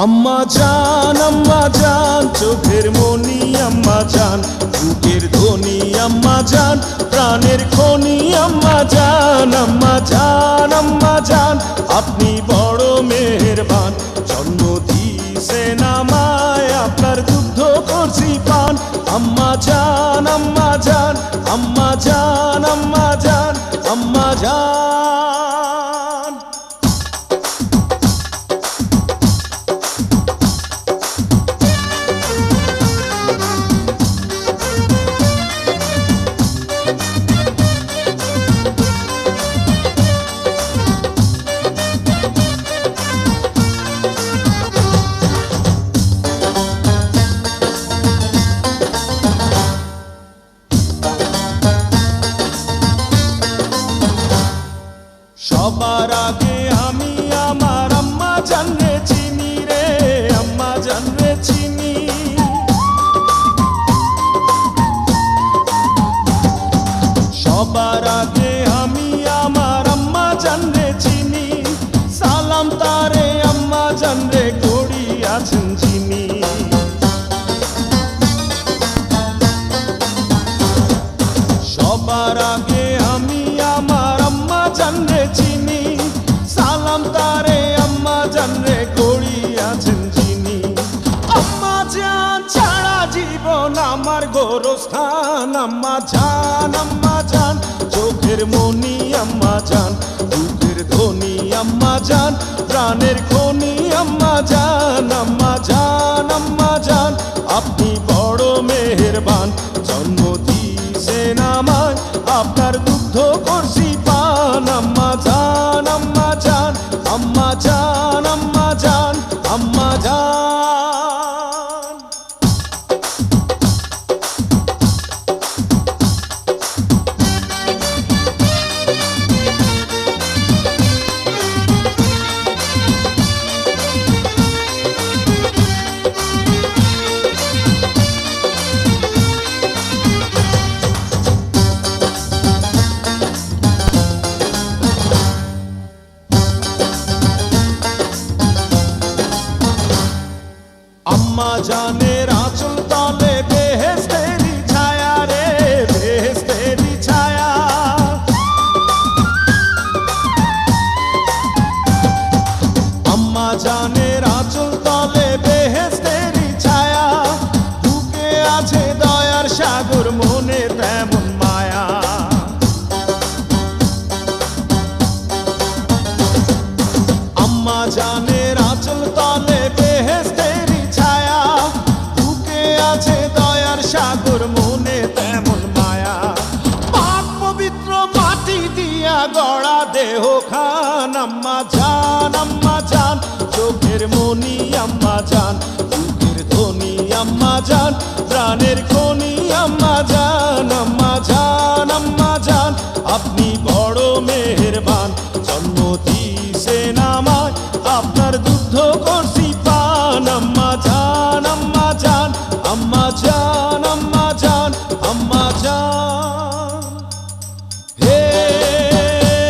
আম্মা জান চোখের মনি আম্মা জান, বুকের ধ্বনি আম্মা জান, প্রাণের খনি আম্মা জান। আম্মা জান আপনি বড় মেহেরবান, জন্ম দিয়েছেন আমায়, আপনার দুগ্ধ করছি পান। আম্মা জান আম্মা জান আম্মা জান আম্মা জান আম্মা জান। সবার আগে আমি আমার আম্মা জানরে চিনি রে, আম্মা জানরে চিনি। সবার আগে আমি আমার আম্মা জানরে চিনি, সালাম তারে আম্মা জানরে করি আছেন যিনি। সবার আগে আমি আমার আম্মা জানরে চিনি, সালাম তারে আম্মা জানরে করি আছেন যিনি। আম্মা জান ছাড়া জীবন আমার গোরস্থান। আম্মা জান চোখের মনি আম্মা জান, বুকের ধ্বনি আম্মা জান, প্রাণের খনি আম্মা জান। আম্মা জান আপনি বড় মেহেরবান, জন্ম দিয়েছেন আমায়, আপনার দুগ্ধ করছি পান। আম্মা জান আম্মা জান আম্মা জান আম্মা জান আম্মা জান। আম্মা জানের আঁচল তলে বেহেশতেরি ছায়া রে, বেহেশতেরি ছায়া। আম্মা জানের আঁচল তলে বেহেশতেরি ছায়া, বুকে আছে দয়ার সাগর, মনে তেমন মায়া। আম্মা জানের আঁচল তলে বেহেশতেরি ছায়া, বুকে আছে দয়ার সাগর, মনে তেমন মায়া। পাক পবিত্র মাটি দিয়া গড়া দেহ খান। আম্মা জান চোখের মনি আম্মা জান, বুকের ধ্বনি আম্মা জান, প্রাণের খনি